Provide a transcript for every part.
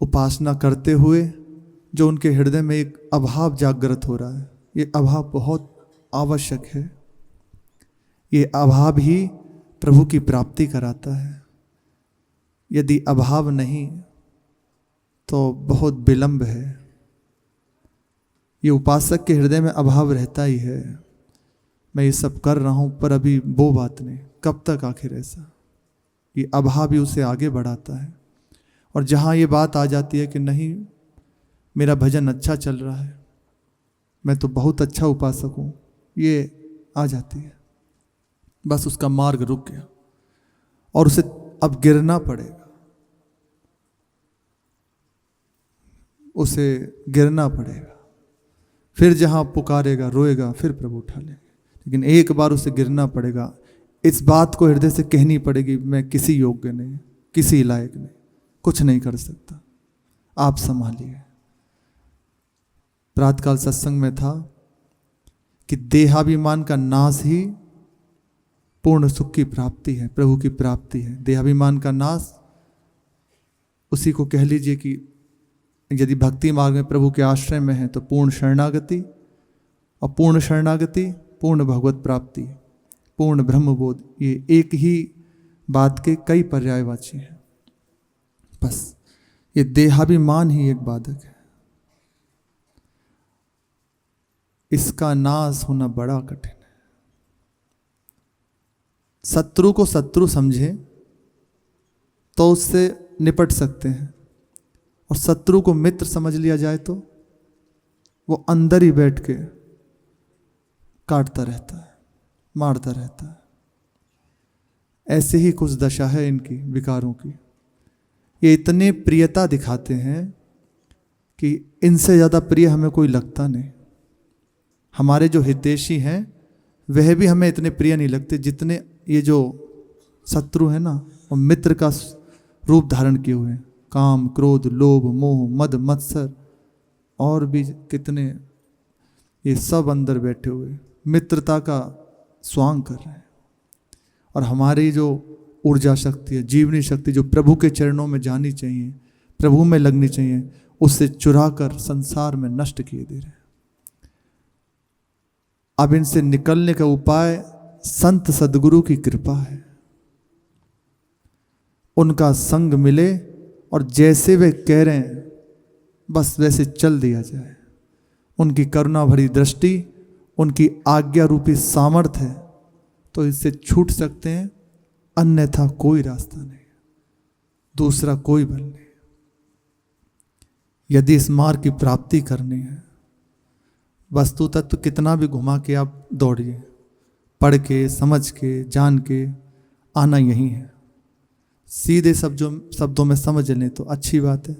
उपासना करते हुए जो उनके हृदय में एक अभाव जागृत हो रहा है, ये अभाव बहुत आवश्यक है। ये अभाव ही प्रभु की प्राप्ति कराता है। यदि अभाव नहीं तो बहुत विलंब है। ये उपासक के हृदय में अभाव रहता ही है, मैं ये सब कर रहा हूँ पर अभी वो बात नहीं, कब तक आखिर ऐसा। ये अभाव ही उसे आगे बढ़ाता है। और जहाँ ये बात आ जाती है कि नहीं मेरा भजन अच्छा चल रहा है, मैं तो बहुत अच्छा उपासक हूँ, ये आ जाती है, बस उसका मार्ग रुक गया और उसे अब गिरना पड़ेगा, उसे गिरना पड़ेगा। फिर जहाँ पुकारेगा रोएगा फिर प्रभु उठा लेंगे, लेकिन एक बार उसे गिरना पड़ेगा। इस बात को हृदय से कहनी पड़ेगी, मैं किसी योग्य नहीं, किसी लायक नहीं, कुछ नहीं कर सकता, आप संभालिए। प्रातःकाल सत्संग में था कि देहाभिमान का नाश ही पूर्ण सुख की प्राप्ति है, प्रभु की प्राप्ति है। देहाभिमान का नाश, उसी को कह लीजिए कि यदि भक्ति मार्ग में प्रभु के आश्रय में है तो पूर्ण शरणागति, और पूर्ण शरणागति पूर्ण भगवत प्राप्ति, पूर्ण ब्रह्मबोध, ये एक ही बात के कई पर्यायवाची हैं। बस ये देहाभिमान ही एक बाधक है, इसका नाश होना बड़ा कठिन है। शत्रु को शत्रु समझे तो उससे निपट सकते हैं, और शत्रु को मित्र समझ लिया जाए तो वो अंदर ही बैठ के काटता रहता है, मारता रहता है। ऐसे ही कुछ दशा है इनकी विकारों की। ये इतने प्रियता दिखाते हैं कि इनसे ज़्यादा प्रिय हमें कोई लगता नहीं। हमारे जो हितैषी हैं वह भी हमें इतने प्रिय नहीं लगते जितने ये जो शत्रु है ना, वो मित्र का रूप धारण किए हुए हैं। काम, क्रोध, लोभ, मोह, मद, मत्सर और भी कितने, ये सब अंदर बैठे हुए मित्रता का स्वांग कर रहे हैं। और हमारी जो ऊर्जा शक्ति है, जीवनी शक्ति जो प्रभु के चरणों में जानी चाहिए, प्रभु में लगनी चाहिए, उससे चुरा कर संसार में नष्ट किए दे रहे हैं। अब इनसे निकलने का उपाय संत सद्गुरु की कृपा है। उनका संग मिले और जैसे वे कह रहे हैं बस वैसे चल दिया जाए। उनकी करुणा भरी दृष्टि, उनकी आज्ञा रूपी सामर्थ्य है तो इससे छूट सकते हैं, अन्यथा कोई रास्ता नहीं, दूसरा कोई बल नहीं। यदि इस मार्ग की प्राप्ति करनी है, वस्तु तत्व कितना भी घुमा के आप दौड़िए, पढ़ के, समझ के, जान के आना यही है। सीधे शब्दों में समझ लें तो अच्छी बात है,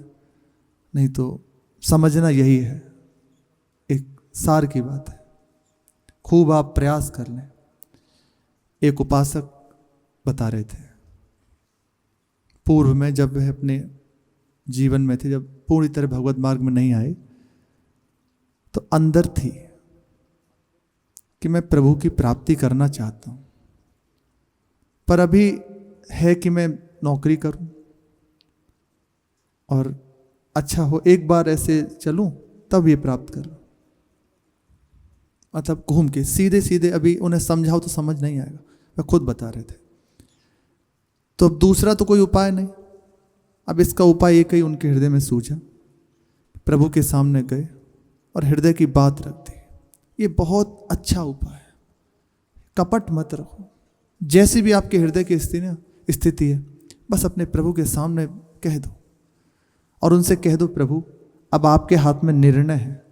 नहीं तो समझना यही है, एक सार की बात है। खूब आप प्रयास कर लें। एक उपासक बता रहे थे, पूर्व में जब वह अपने जीवन में थे, जब पूरी तरह भगवत मार्ग में नहीं आए, तो अंदर थी कि मैं प्रभु की प्राप्ति करना चाहता हूँ, पर अभी है कि मैं नौकरी करूं और अच्छा हो, एक बार ऐसे चलूं तब ये प्राप्त करूं। मतलब घूम के सीधे सीधे, अभी उन्हें समझाओ तो समझ नहीं आएगा, वे खुद बता रहे थे। तो अब दूसरा तो कोई उपाय नहीं, अब इसका उपाय एक ही उनके हृदय में सूझा। प्रभु के सामने गए और हृदय की बात रख दी। ये बहुत अच्छा उपाय है, कपट मत रखो। जैसी भी आपके हृदय की स्थिति है, बस अपने प्रभु के सामने कह दो और उनसे कह दो, प्रभु अब आपके हाथ में निर्णय है।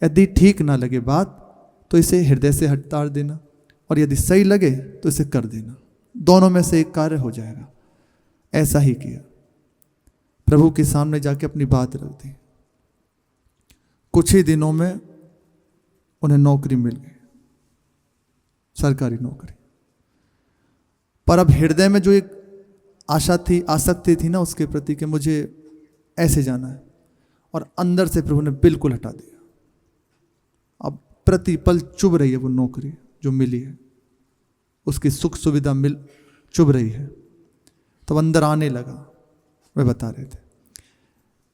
यदि ठीक ना लगे बात तो इसे हृदय से हटा देना, और यदि सही लगे तो इसे कर देना, दोनों में से एक कार्य हो जाएगा। ऐसा ही किया, प्रभु के सामने जाके अपनी बात रख दी। कुछ ही दिनों में उन्हें नौकरी मिल गई, सरकारी नौकरी। पर अब हृदय में जो एक आशा थी, आसक्ति थी ना उसके प्रति कि मुझे ऐसे जाना है, और अंदर से प्रभु ने बिल्कुल हटा दिया। अब प्रतिपल चुभ रही है वो नौकरी जो मिली है, उसकी सुख सुविधा चुभ रही है। तब अंदर आने लगा, वे बता रहे थे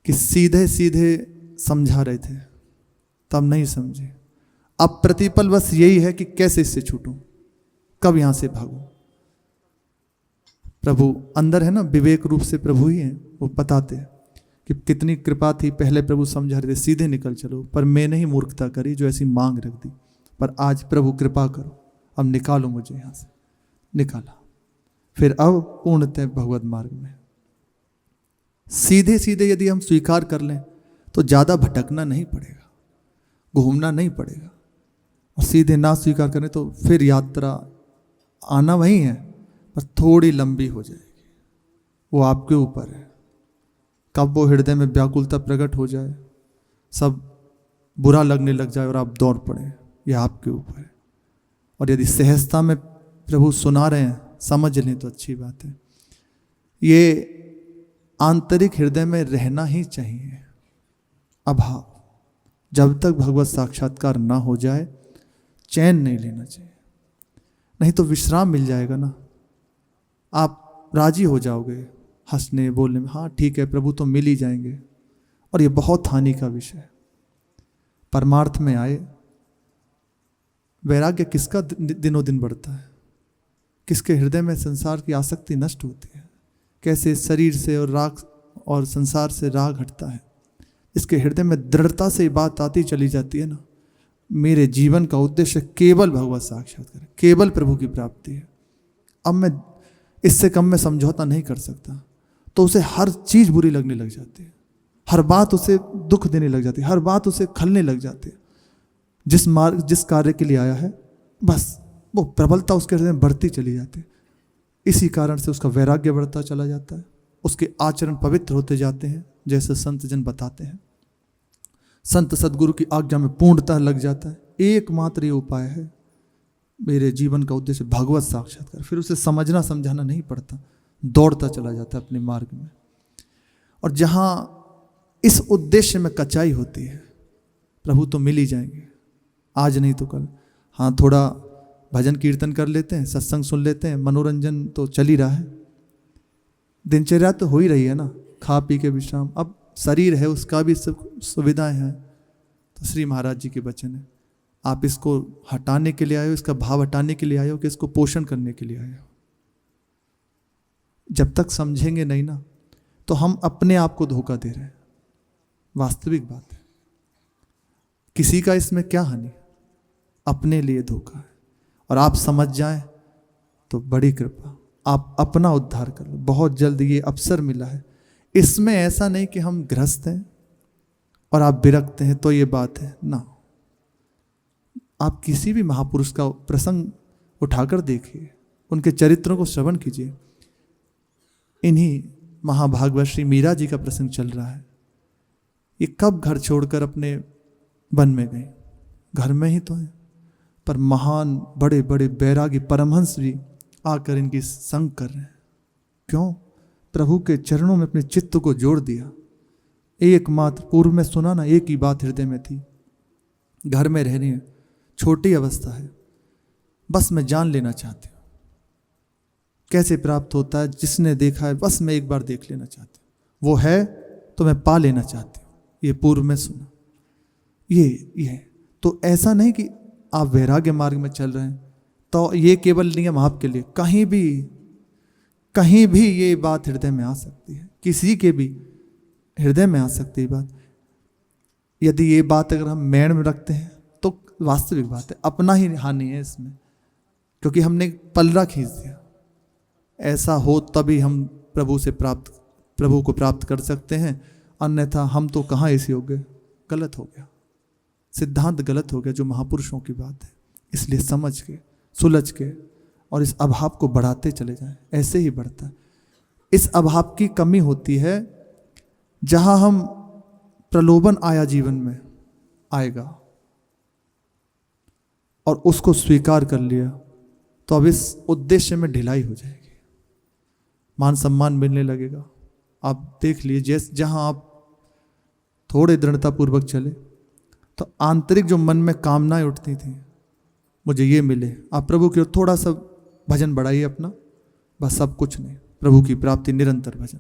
कि सीधे सीधे समझा रहे थे, तब नहीं समझे। अब प्रतिपल बस यही है कि कैसे इससे छूटूं, कब यहां से भागूं। प्रभु अंदर है ना, विवेक रूप से प्रभु ही है, वो बताते हैं कि कितनी कृपा थी। पहले प्रभु समझा रहे थे सीधे निकल चलो, पर मैंने ही मूर्खता करी जो ऐसी मांग रख दी। पर आज प्रभु कृपा करो, अब निकालो मुझे यहाँ से। निकाला, फिर अब पूर्णतः भगवत मार्ग में। सीधे सीधे यदि हम स्वीकार कर लें तो ज़्यादा भटकना नहीं पड़ेगा, घूमना नहीं पड़ेगा। और सीधे ना स्वीकार करें तो फिर यात्रा आना वही है, पर थोड़ी लंबी हो जाएगी। वो आपके ऊपर है, कब वो हृदय में व्याकुलता प्रकट हो जाए, सब बुरा लगने लग जाए और आप दौड़ पड़े, यह आपके ऊपर है। और यदि सहजता में प्रभु सुना रहे हैं, समझ लें तो अच्छी बात है। ये आंतरिक हृदय में रहना ही चाहिए। अभाव, जब तक भगवत साक्षात्कार ना हो जाए चैन नहीं लेना चाहिए, नहीं तो विश्राम मिल जाएगा ना, आप राजी हो जाओगे हंसने बोलने में, हाँ ठीक है प्रभु तो मिल ही जाएंगे। और ये बहुत हानि का विषय है। परमार्थ में आए, वैराग्य किसका दिनों दिन बढ़ता है, किसके हृदय में संसार की आसक्ति नष्ट होती है, कैसे शरीर से और राग और संसार से राग हटता है। इसके हृदय में दृढ़ता से बात आती चली जाती है ना, मेरे जीवन का उद्देश्य केवल भगवत साक्षात्कार, केवल प्रभु की प्राप्ति है। अब मैं इससे कम में समझौता नहीं कर सकता। तो उसे हर चीज बुरी लगने लग जाती है, हर बात उसे दुख देने लग जाती है, हर बात उसे खलने लग जाती है। जिस कार्य के लिए आया है, बस वो प्रबलता उसके हृदय में बढ़ती चली जाती है। इसी कारण से उसका वैराग्य बढ़ता चला जाता है, उसके आचरण पवित्र होते जाते हैं, जैसे संत जन बताते हैं। संत सदगुरु की आज्ञा में पूर्णतः लग जाता है। एकमात्र ये उपाय है, मेरे जीवन का उद्देश्य भगवत साक्षात्कार। फिर उसे समझना समझाना नहीं पड़ता, दौड़ता चला जाता है अपने मार्ग में। और जहाँ इस उद्देश्य में कचाई होती है, प्रभु तो मिल ही जाएंगे, आज नहीं तो कल। हाँ, थोड़ा भजन कीर्तन कर लेते हैं, सत्संग सुन लेते हैं, मनोरंजन तो चल ही रहा है, दिनचर्या तो हो ही रही है ना, खा पी के विश्राम। अब शरीर है, उसका भी सब सुविधाएं हैं। तो श्री महाराज जी के वचन है, आप इसको हटाने के लिए आए हो, इसका भाव हटाने के लिए आए हो कि इसको पोषण करने के लिए आए हो। जब तक समझेंगे नहीं ना, तो हम अपने आप को धोखा दे रहे हैं। वास्तविक बात है, किसी का इसमें क्या हानि, अपने लिए धोखा है। और आप समझ जाएं तो बड़ी कृपा, आप अपना उद्धार कर लो। बहुत जल्द ये अवसर मिला है। इसमें ऐसा नहीं कि हम गृहस्थ हैं और आप विरक्त हैं तो ये बात है ना। आप किसी भी महापुरुष का प्रसंग उठाकर देखिए, उनके चरित्रों को श्रवण कीजिए। इन्हीं महाभागवत श्री मीरा जी का प्रसंग चल रहा है। ये कब घर छोड़कर अपने वन में गए, घर में ही तो है, पर महान बड़े बड़े बैरागी परमहंस भी आकर इनकी संग कर रहे हैं। क्यों? प्रभु के चरणों में अपने चित्त को जोड़ दिया। एकमात्र, पूर्व में सुना ना, एक ही बात हृदय में थी, घर में रहनी है, छोटी अवस्था है, बस मैं जान लेना चाहती हूँ। कैसे प्राप्त होता है? जिसने देखा है बस मैं एक बार देख लेना चाहती हूँ, वो है तो मैं पा लेना चाहती हूँ। ये पूर्व में सुना। ये तो ऐसा नहीं कि आप वैराग्य मार्ग में चल रहे हैं तो ये केवल नियम आपके लिए, कहीं भी ये बात हृदय में आ सकती है, किसी के भी हृदय में आ सकती है बात। यदि ये बात अगर हम मैण में रखते हैं तो वास्तविक बात है, अपना ही हानि है इसमें, क्योंकि हमने पलड़ा खींच दिया। ऐसा हो तभी हम प्रभु को प्राप्त कर सकते हैं, अन्यथा हम तो कहाँ ऐसे हो गए। गलत हो गया, सिद्धांत गलत हो गया जो महापुरुषों की बात है। इसलिए समझ के, सुलझ के और इस अभाव को बढ़ाते चले जाएं, ऐसे ही बढ़ता है। इस अभाव की कमी होती है जहां हम प्रलोभन आया जीवन में आएगा और उसको स्वीकार कर लिया तो अब इस उद्देश्य में ढिलाई हो जाएगी, मान सम्मान मिलने लगेगा। आप देख लीजिए, जहां आप थोड़े दृढ़तापूर्वक चले तो आंतरिक जो मन में कामनाएं उठती थी, मुझे ये मिले, आप प्रभु की ओर थोड़ा सा भजन बढ़ाइए अपना, बस सब कुछ नहीं, प्रभु की प्राप्ति, निरंतर भजन।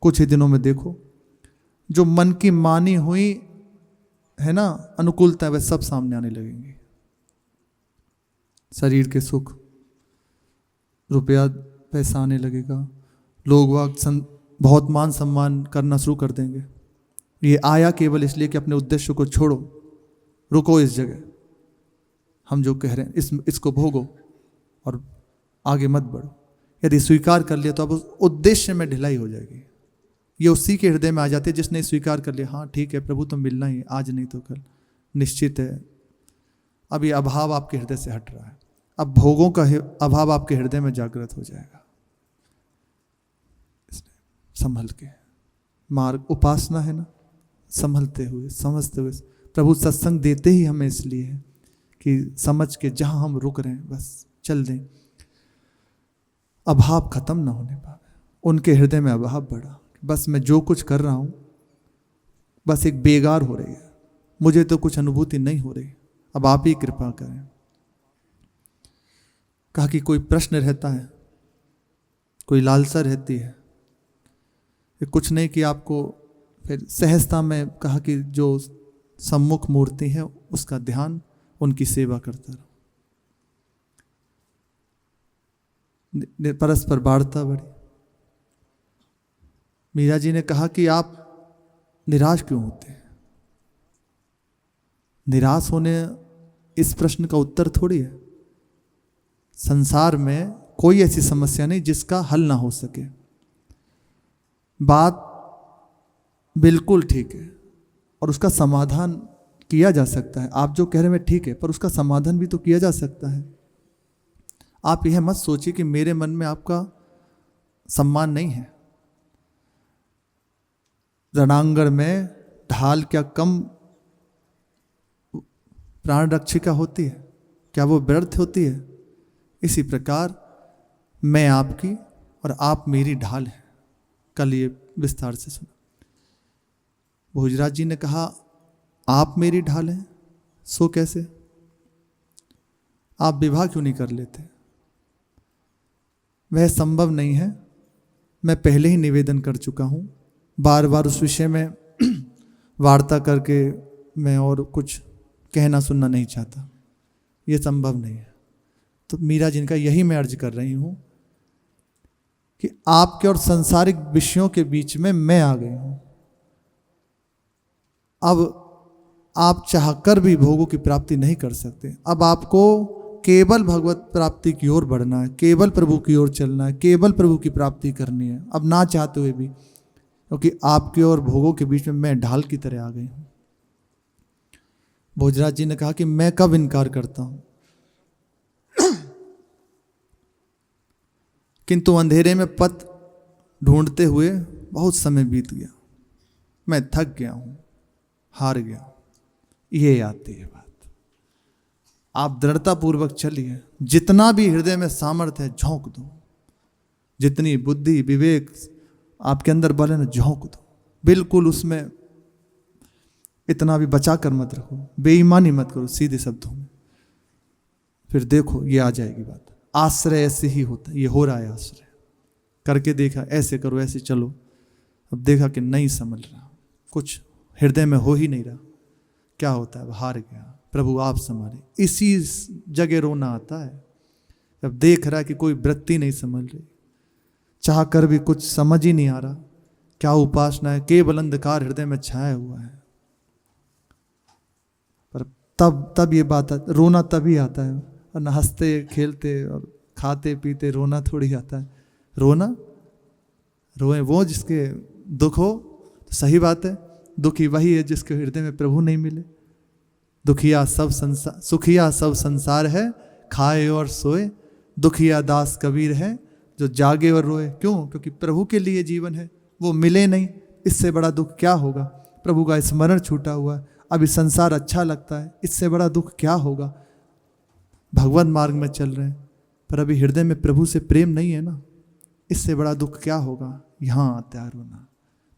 कुछ ही दिनों में देखो जो मन की मानी हुई है ना अनुकूलता, वह सब सामने आने लगेंगी। शरीर के सुख, रुपया पैसा आने लगेगा, लोग बहुत मान सम्मान करना शुरू कर देंगे। ये आया केवल इसलिए कि अपने उद्देश्य को छोड़ो, रुको इस जगह, हम जो कह रहे हैं इसको भोगो और आगे मत बढ़ो। यदि स्वीकार कर लिया तो अब उस उद्देश्य में ढिलाई हो जाएगी। ये उसी के हृदय में आ जाती है जिसने स्वीकार कर लिया, हाँ ठीक है प्रभु तो मिलना ही, आज नहीं तो कल निश्चित है। अब ये अभाव आपके हृदय से हट रहा है, अब भोगों का अभाव आपके हृदय में जागृत हो जाएगा। संभल के मार्ग उपासना है ना, संभलते हुए समझते हुए। प्रभु सत्संग देते ही हमें इसलिए है कि समझ के जहां हम रुक रहे हैं बस चल दें, अभाव खत्म ना होने पाए। उनके हृदय में अभाव बढ़ा, बस मैं जो कुछ कर रहा हूं बस एक बेगार हो रही है, मुझे तो कुछ अनुभूति नहीं हो रही, अब आप ही कृपा करें। कहा कि कोई प्रश्न रहता है, कोई लालसा रहती है, कुछ नहीं कि आपको फिर सहजता में कहा कि जो सम्मुख मूर्ति है उसका ध्यान, उनकी सेवा करता रहो, परस्पर वार्ता बढ़ी। मीरा जी ने कहा कि आप निराश क्यों होते हैं? निराश होने इस प्रश्न का उत्तर थोड़ी है। संसार में कोई ऐसी समस्या नहीं जिसका हल ना हो सके। बात बिल्कुल ठीक है और उसका समाधान किया जा सकता है। आप जो कह रहे हैं ठीक है, पर उसका समाधान भी तो किया जा सकता है। आप यह मत सोचिए कि मेरे मन में आपका सम्मान नहीं है। रणांगण में ढाल क्या कम प्राण रक्षिका होती है? क्या वो व्यर्थ होती है? इसी प्रकार मैं आपकी और आप मेरी ढाल है। कल ये विस्तार से सुना। भोजराज जी ने कहा आप मेरी ढाल हैं, सो कैसे? आप विवाह क्यों नहीं कर लेते? वह संभव नहीं है। मैं पहले ही निवेदन कर चुका हूं, बार बार उस विषय में वार्ता करके मैं और कुछ कहना सुनना नहीं चाहता। यह संभव नहीं है। तो मीरा जिनका यही मैं अर्ज कर रही हूं कि आपके और सांसारिक विषयों के बीच में मैं आ गई हूं। अब आप चाहकर भी भोगों की प्राप्ति नहीं कर सकते। अब आपको केवल भगवत प्राप्ति की ओर बढ़ना है, केवल प्रभु की ओर चलना है, केवल प्रभु की प्राप्ति करनी है, अब ना चाहते हुए भी, क्योंकि आपके और भोगों के बीच में मैं ढाल की तरह आ गई हूं। भोजराज जी ने कहा कि मैं कब इनकार करता हूं, किंतु अंधेरे में पथ ढूंढते हुए बहुत समय बीत गया। मैं थक गया हूं, हार गया हूं। ये आती है बात। आप दृढ़ता पूर्वक चलिए, जितना भी हृदय में सामर्थ्य है झोंक दो, जितनी बुद्धि विवेक आपके अंदर बल है ना झोंक दो। बिल्कुल उसमें इतना भी बचा कर मत रखो, बेईमानी मत करो, सीधे शब्दों में। फिर देखो ये आ जाएगी बात। आश्रय ऐसे ही होता है, ये हो रहा है आश्रय। करके देखा, ऐसे करो, ऐसे चलो, अब देखा कि नहीं समझ रहा, कुछ हृदय में हो ही नहीं रहा। क्या होता है? हार गया, प्रभु आप संभाले। इसी जगह रोना आता है जब देख रहा है कि कोई वृत्ति नहीं समझ रही, चाह कर भी कुछ समझ ही नहीं आ रहा। क्या उपासना है? केवल अंधकार हृदय में छाया हुआ है। पर तब ये बात रोना तभी आता है, और न हंसते खेलते और खाते पीते रोना थोड़ी आता है। रोना रोए वो जिसके दुख हो, तो सही बात है, दुखी वही है जिसके हृदय में प्रभु नहीं मिले। दुखिया सब संसार, सुखिया सब संसार है, खाए और सोए। दुखिया दास कबीर है, जो जागे और रोए। क्यों? क्योंकि प्रभु के लिए जीवन है, वो मिले नहीं। इससे बड़ा दुख क्या होगा? प्रभु का स्मरण छूटा हुआ है, अभी संसार अच्छा लगता है, इससे बड़ा दुख क्या होगा? भगवत मार्ग में चल रहे हैं पर अभी हृदय में प्रभु से प्रेम नहीं है ना, इससे बड़ा दुख क्या होगा? यहां तैयार होना,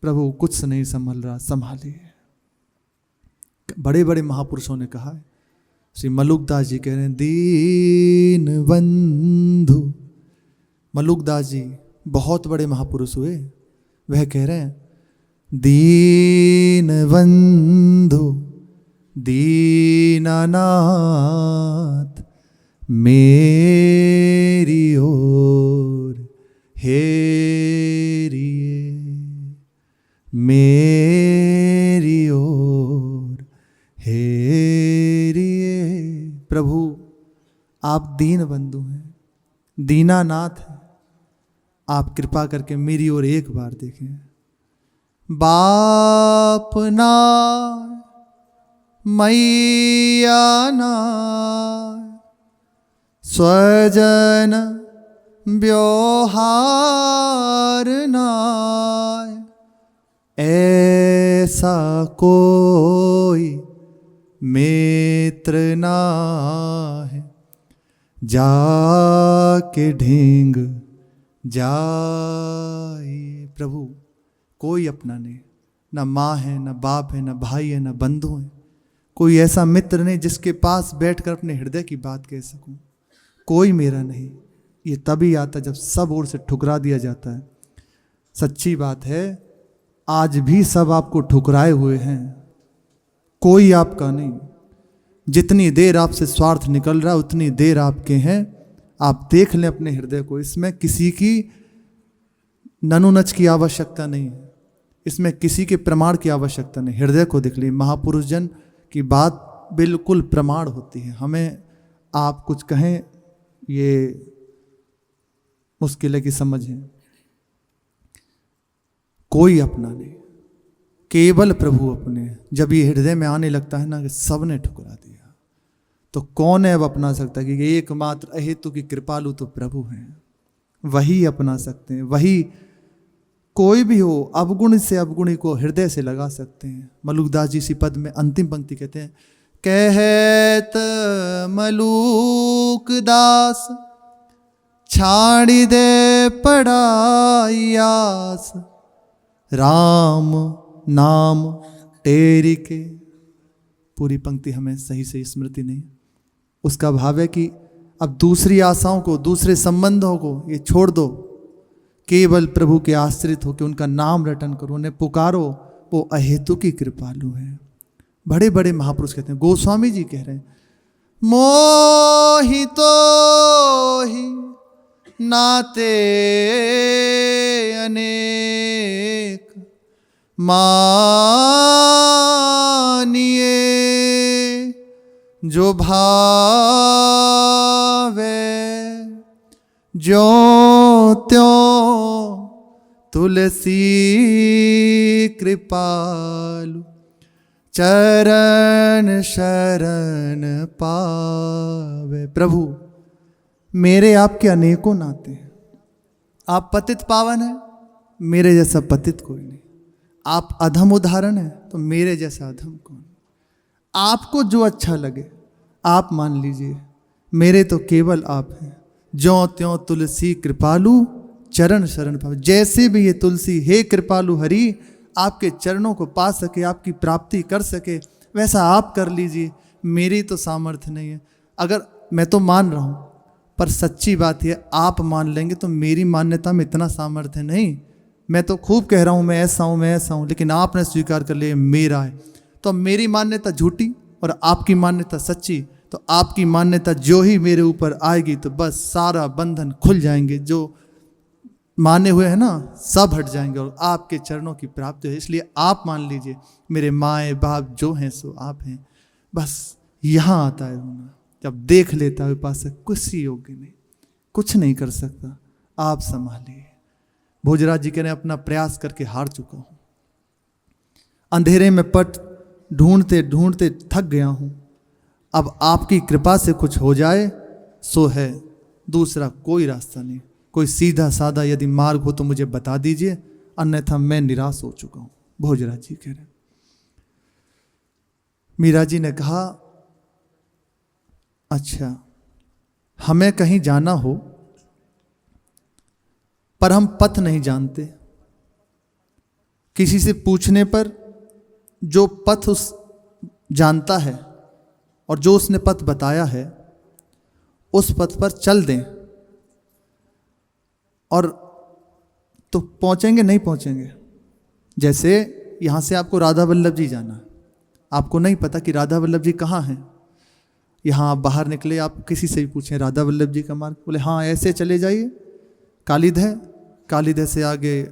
प्रभु कुछ नहीं संभल रहा, संभालिए। बड़े बड़े महापुरुषों ने कहा है। श्री मलुकदास जी कह रहे हैं, दीन बंधु। मलुकदास जी बहुत बड़े महापुरुष हुए। वह कह रहे हैं दीन बंधु दीनानाथ मेरी ओर हेरिए, मेरी ओर हेरिए। प्रभु आप दीन बंधु हैं, दीनानाथ हैं, आप कृपा करके मेरी ओर एक बार देखें। बाप ना मैया ना स्वजन व्यवहार नाय, ऐसा कोई मित्र ना है जाके ढींग जाए। प्रभु कोई अपना नहीं, ना माँ है, ना बाप है, ना भाई है, ना बंधु है। कोई ऐसा मित्र नहीं जिसके पास बैठकर अपने हृदय की बात कह सकूं। कोई मेरा नहीं। ये तभी आता जब सब ओर से ठुकरा दिया जाता है। सच्ची बात है, आज भी सब आपको ठुकराए हुए हैं, कोई आपका नहीं। जितनी देर आपसे स्वार्थ निकल रहा है उतनी देर आपके हैं। आप देख लें अपने हृदय को, इसमें किसी की ननुनच की आवश्यकता नहीं है, इसमें किसी के प्रमाण की आवश्यकता नहीं। हृदय को देख लीजिए, महापुरुष जन की बात बिल्कुल प्रमाण होती है। हमें आप कुछ कहें ये मुश्किल है कि समझें। कोई अपना नहीं, केवल प्रभु अपने। जब ये हृदय में आने लगता है ना कि सब ने ठुकरा दिया, तो कौन है अब अपना सकता है? कि एकमात्र अहेतु की कृपालु तो प्रभु हैं, वही अपना सकते हैं। वही कोई भी हो, अवगुण से अवगुणी को हृदय से लगा सकते हैं। मलुकदास जी इसी पद में अंतिम पंक्ति कहते हैं, कहत मलूक दास छाड़ी दे पढ़ायास, राम नाम टेरी के। पूरी पंक्ति हमें सही से स्मृति नहीं। उसका भाव है कि अब दूसरी आशाओं को, दूसरे संबंधों को ये छोड़ दो, केवल प्रभु के आश्रित हो के उनका नाम रटन करो, उन्हें पुकारो। वो अहेतु की कृपालु है। बड़े बड़े महापुरुष कहते हैं, गोस्वामी जी कह रहे हैं, मोहि तो ही नाते अनेक मानिए, जो भावे ज्यों त्यों तुलसी कृपालु, चरण शरण पावे। प्रभु मेरे आपके अनेकों नाते हैं। आप पतित पावन हैं, मेरे जैसा पतित कोई नहीं। आप अधम उदाहरण हैं, तो मेरे जैसा अधम कौन। आपको जो अच्छा लगे आप मान लीजिए, मेरे तो केवल आप हैं। ज्यों त्यों तुलसी कृपालु, चरण शरण पावे। जैसे भी ये तुलसी, हे कृपालु हरि, आपके चरणों को पा सके, आपकी प्राप्ति कर सके, वैसा आप कर लीजिए। मेरी तो सामर्थ्य नहीं है। अगर मैं तो मान रहा हूँ, पर सच्ची बात है, आप मान लेंगे तो मेरी मान्यता में इतना सामर्थ्य नहीं। मैं तो खूब कह रहा हूँ मैं ऐसा हूँ, मैं ऐसा हूँ, लेकिन आपने स्वीकार कर लिया मेरा है। तो मेरी मान्यता झूठी और आपकी मान्यता सच्ची। तो आपकी मान्यता जो ही मेरे ऊपर आएगी तो बस सारा बंधन खुल जाएंगे। जो माने हुए हैं ना, सब हट जाएंगे और आपके चरणों की प्राप्ति है। इसलिए आप मान लीजिए, मेरे माए बाप जो हैं सो आप हैं। बस यहाँ आता है रोना, जब देख लेता है उपासक कुछ ही योग्य नहीं, कुछ नहीं कर सकता, आप संभालिए। भोजराज जी कह रहे हैं, अपना प्रयास करके हार चुका हूँ, अंधेरे में पट ढूंढते ढूंढते थक गया हूँ। अब आपकी कृपा से कुछ हो जाए सो है, दूसरा कोई रास्ता नहीं। कोई सीधा साधा यदि मार्ग हो तो मुझे बता दीजिए, अन्यथा मैं निराश हो चुका हूँ। भोजराज जी कह रहे। मीरा जी ने कहा, अच्छा हमें कहीं जाना हो पर हम पथ नहीं जानते, किसी से पूछने पर जो पथ उस जानता है और जो उसने पथ बताया है उस पथ पर चल दें, और तो पहुंचेंगे नहीं पहुंचेंगे। जैसे यहाँ से आपको राधा वल्लभ जी जाना है, आपको नहीं पता कि राधा वल्लभ जी कहाँ हैं। यहाँ आप बाहर निकले, आप किसी से भी पूछें राधा वल्लभ जी का मार्ग, बोले हाँ ऐसे चले जाइए, कालीदह से आगे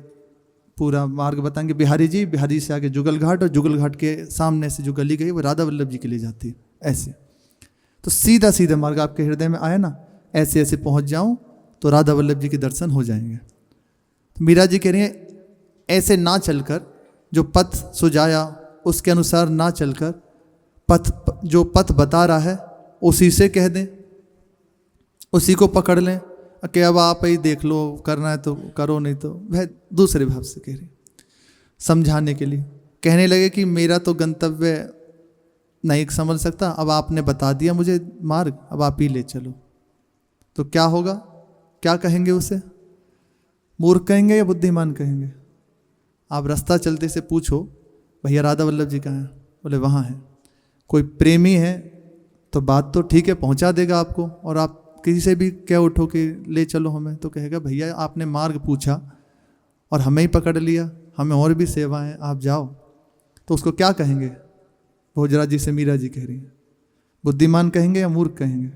पूरा मार्ग बताएंगे बिहारी जी से आगे जुगल घाट, और जुगल घाट के सामने से जो गली गई वो राधा वल्लभ जी के लिए जाती है। ऐसे तो सीधा सीधा मार्ग आपके हृदय में आया ना, ऐसे ऐसे पहुंच जाऊं तो राधा वल्लभ जी के दर्शन हो जाएंगे। तो मीरा जी कह रही हैं ऐसे ना चलकर, जो पथ सुझाया उसके अनुसार ना चलकर, जो पथ बता रहा है उसी से कह दें, उसी को पकड़ लें कि अब आप ही देख लो, करना है तो करो, नहीं तो। वह दूसरे भाव से कह रही, समझाने के लिए। कहने लगे कि मेरा तो गंतव्य नहीं समझ सकता, अब आपने बता दिया मुझे मार्ग, अब आप ही ले चलो। तो क्या होगा, क्या कहेंगे उसे? मूर्ख कहेंगे या बुद्धिमान कहेंगे? आप रास्ता चलते से पूछो भैया राधा वल्लभ जी कहाँ हैं, बोले वहाँ हैं। कोई प्रेमी है तो बात तो ठीक है, पहुँचा देगा आपको, और आप किसी से भी क्या उठो कि ले चलो हमें, तो कहेगा भैया आपने मार्ग पूछा और हमें ही पकड़ लिया, हमें और भी सेवा है, आप जाओ। तो उसको क्या कहेंगे? भोजराज जी से मीरा जी कह रही हैं, बुद्धिमान कहेंगे या मूर्ख कहेंगे?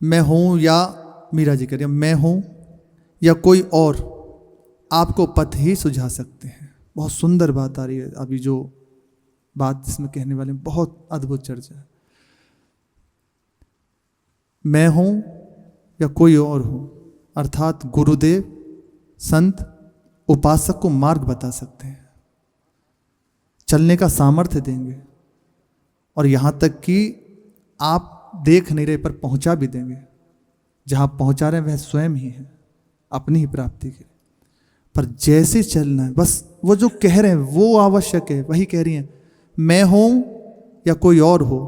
मैं हूं या, मीरा जी कह रही है मैं हूं या कोई और आपको पथ ही सुझा सकते हैं। बहुत सुंदर बात आ रही है अभी, जो बात जिसमें कहने वाले, बहुत अद्भुत चर्चा है। मैं हूं या कोई और हो, अर्थात गुरुदेव, संत, उपासक को मार्ग बता सकते हैं, चलने का सामर्थ्य देंगे, और यहां तक कि आप देख नहीं रहे पर पहुंचा भी देंगे। जहां पहुंचा रहे हैं वह स्वयं ही है, अपनी ही प्राप्ति के। पर जैसे चलना है, बस वो जो कह रहे हैं वो आवश्यक है, वही कह रही हैं। मैं हूं या कोई और हो,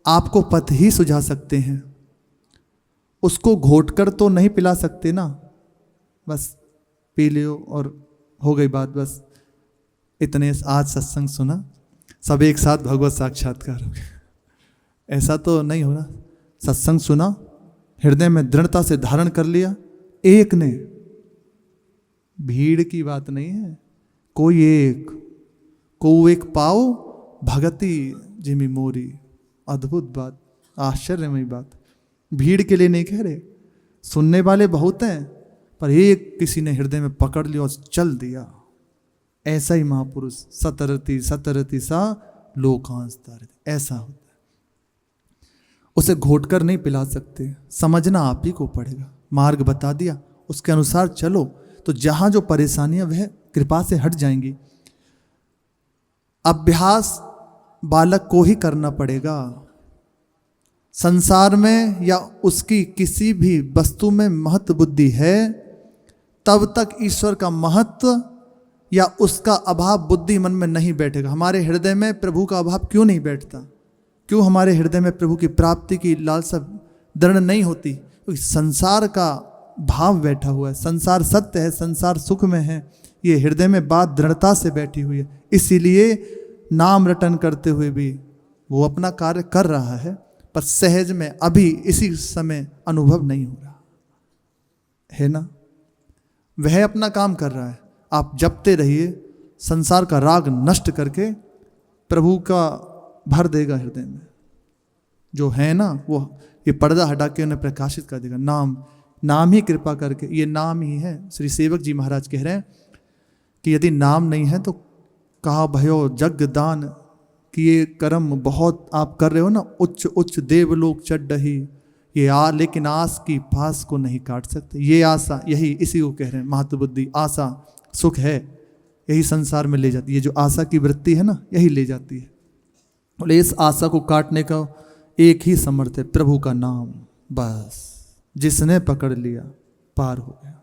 आपको पथ ही सुझा सकते हैं। उसको घोटकर तो नहीं पिला सकते ना, बस पी लियो और हो गई बात, बस इतने। आज सत्संग सुना, सब एक साथ भगवत साक्षात्कार हो गया, ऐसा तो नहीं हो ना। सत्संग सुना, हृदय में दृढ़ता से धारण कर लिया, एक ने, भीड़ की बात नहीं है, कोई एक, को एक पाओ भगति जिमी मोरी। अद्भुत बात, आश्चर्यमयी बात। भीड़ के लिए नहीं कह रहे, सुनने वाले बहुत हैं, पर एक किसी ने हृदय में पकड़ लिया और चल दिया। ऐसा ही महापुरुष, सतरति सतरति सा लोकांश तारति, ऐसा होता है। उसे घोटकर नहीं पिला सकते, समझना आप ही को पड़ेगा। मार्ग बता दिया, उसके अनुसार चलो, तो जहां जो परेशानियां वह कृपा से हट जाएंगी। अभ्यास बालक को ही करना पड़ेगा। संसार में या उसकी किसी भी वस्तु में महत्व बुद्धि है, तब तक ईश्वर का महत्व या उसका अभाव बुद्धि मन में नहीं बैठेगा। हमारे हृदय में प्रभु का अभाव क्यों नहीं बैठता? क्यों हमारे हृदय में प्रभु की प्राप्ति की लालसा दृढ़ नहीं होती? क्योंकि संसार का भाव बैठा हुआ है। संसार सत्य है, संसार सुख में है, ये हृदय में बात दृढ़ता से बैठी हुई है। इसीलिए नाम रटन करते हुए भी वो अपना कार्य कर रहा है, पर सहज में अभी इसी समय अनुभव नहीं हो रहा है ना। वह अपना काम कर रहा है, आप जपते रहिए, संसार का राग नष्ट करके प्रभु का भर देगा हृदय में। जो है ना, वो ये पर्दा हटा के उन्हें प्रकाशित कर देगा। नाम ही कृपा करके, ये नाम ही है। श्री सेवक जी महाराज कह रहे हैं कि यदि नाम नहीं है तो कहा भयो जग दान, कि ये कर्म बहुत आप कर रहे हो ना, उच्च उच्च देवलोक चढ़ही, ये लेकिन आस की फास को नहीं काट सकते। ये आशा, यही इसी को कह रहे हैं महत्व बुद्धि। आशा सुख है, यही संसार में ले जाती है। ये जो आशा की वृत्ति है ना, यही ले जाती है। बोले इस आशा को काटने का एक ही समर्थ है, प्रभु का नाम। बस जिसने पकड़ लिया पार हो गया।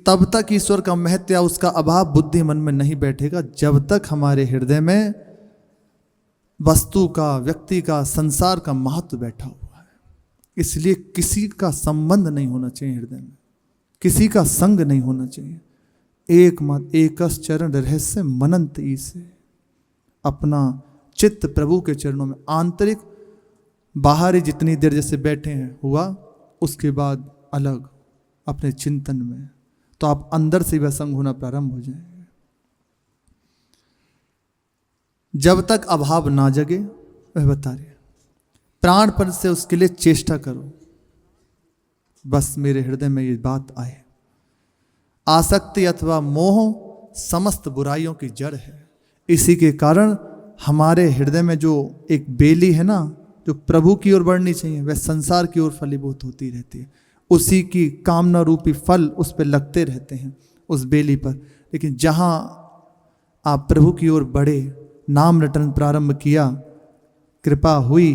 तब तक ईश्वर का महत्व या उसका अभाव बुद्धि मन में नहीं बैठेगा, जब तक हमारे हृदय में वस्तु का, व्यक्ति का, संसार का महत्व बैठा हुआ है। इसलिए किसी का संबंध नहीं होना चाहिए हृदय में, किसी का संग नहीं होना चाहिए। एक मत एकस चरण रहस्य मनंत ईसे, अपना चित्त प्रभु के चरणों में, आंतरिक बाहरी जितनी देर जैसे बैठे हैं हुआ, उसके बाद अलग अपने चिंतन में। तो आप अंदर से व्यसंग होना प्रारंभ हो जाएंगे। जब तक अभाव ना जगे, वह बता रहे प्राणपण से उसके लिए चेष्टा करो, बस मेरे हृदय में ये बात आए। आसक्ति अथवा मोह समस्त बुराइयों की जड़ है। इसी के कारण हमारे हृदय में जो एक बेली है ना, जो प्रभु की ओर बढ़नी चाहिए, वह संसार की ओर फलीभूत होती रहती है। उसी की कामना रूपी फल उस पर लगते रहते हैं, उस बेली पर। लेकिन जहाँ आप प्रभु की ओर बढ़े, नाम रटन प्रारंभ किया, कृपा हुई,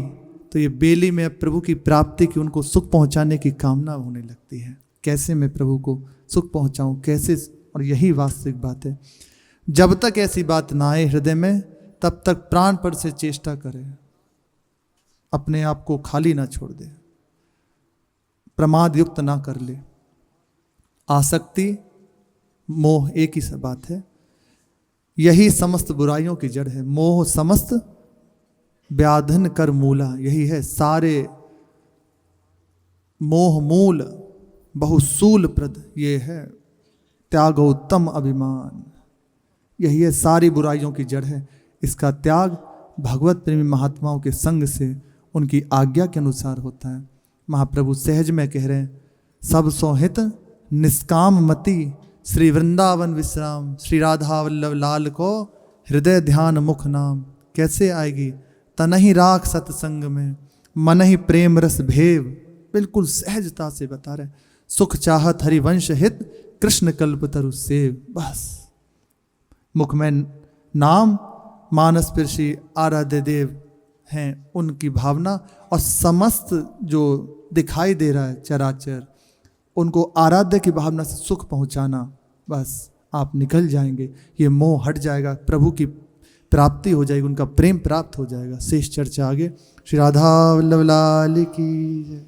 तो ये बेली में प्रभु की प्राप्ति की, उनको सुख पहुंचाने की कामना होने लगती है। कैसे मैं प्रभु को सुख पहुंचाऊं, कैसे? और यही वास्तविक बात है। जब तक ऐसी बात ना आए हृदय में, तब तक प्राणपण से चेष्टा करें, अपने आप को खाली ना छोड़ दे, प्रमाद युक्त ना कर ले। आसक्ति मोह एक ही सब बात है, यही समस्त बुराइयों की जड़ है। मोह समस्त व्याधन कर मूला, यही है सारे मोह मूल बहुसूल प्रद, ये है त्याग उत्तम अभिमान, यही है सारी बुराइयों की जड़ है। इसका त्याग भगवत प्रेमी महात्माओं के संग से, उनकी आज्ञा के अनुसार होता है। महाप्रभु सहज में कह रहे हैं, सब सोहित निष्काम मति, श्री वृंदावन विश्राम, श्री राधा वल्लभ लाल को हृदय ध्यान मुख नाम। कैसे आएगी? तनहि राख सत्संग में, मन ही प्रेम रस भेव। बिल्कुल सहजता से बता रहे, सुख चाहत हरिवंश हित, कृष्ण कल्प तरु सेव। बस मुख में नाम, मानस स्पर्शी आराध्य देव हैं, उनकी भावना, और समस्त जो दिखाई दे रहा है चराचर, उनको आराध्य की भावना से सुख पहुंचाना। बस आप निकल जाएंगे, ये मोह हट जाएगा, प्रभु की प्राप्ति हो जाएगी, उनका प्रेम प्राप्त हो जाएगा। शेष चर्चा आगे। श्री राधा वल्लभ लाल की जय।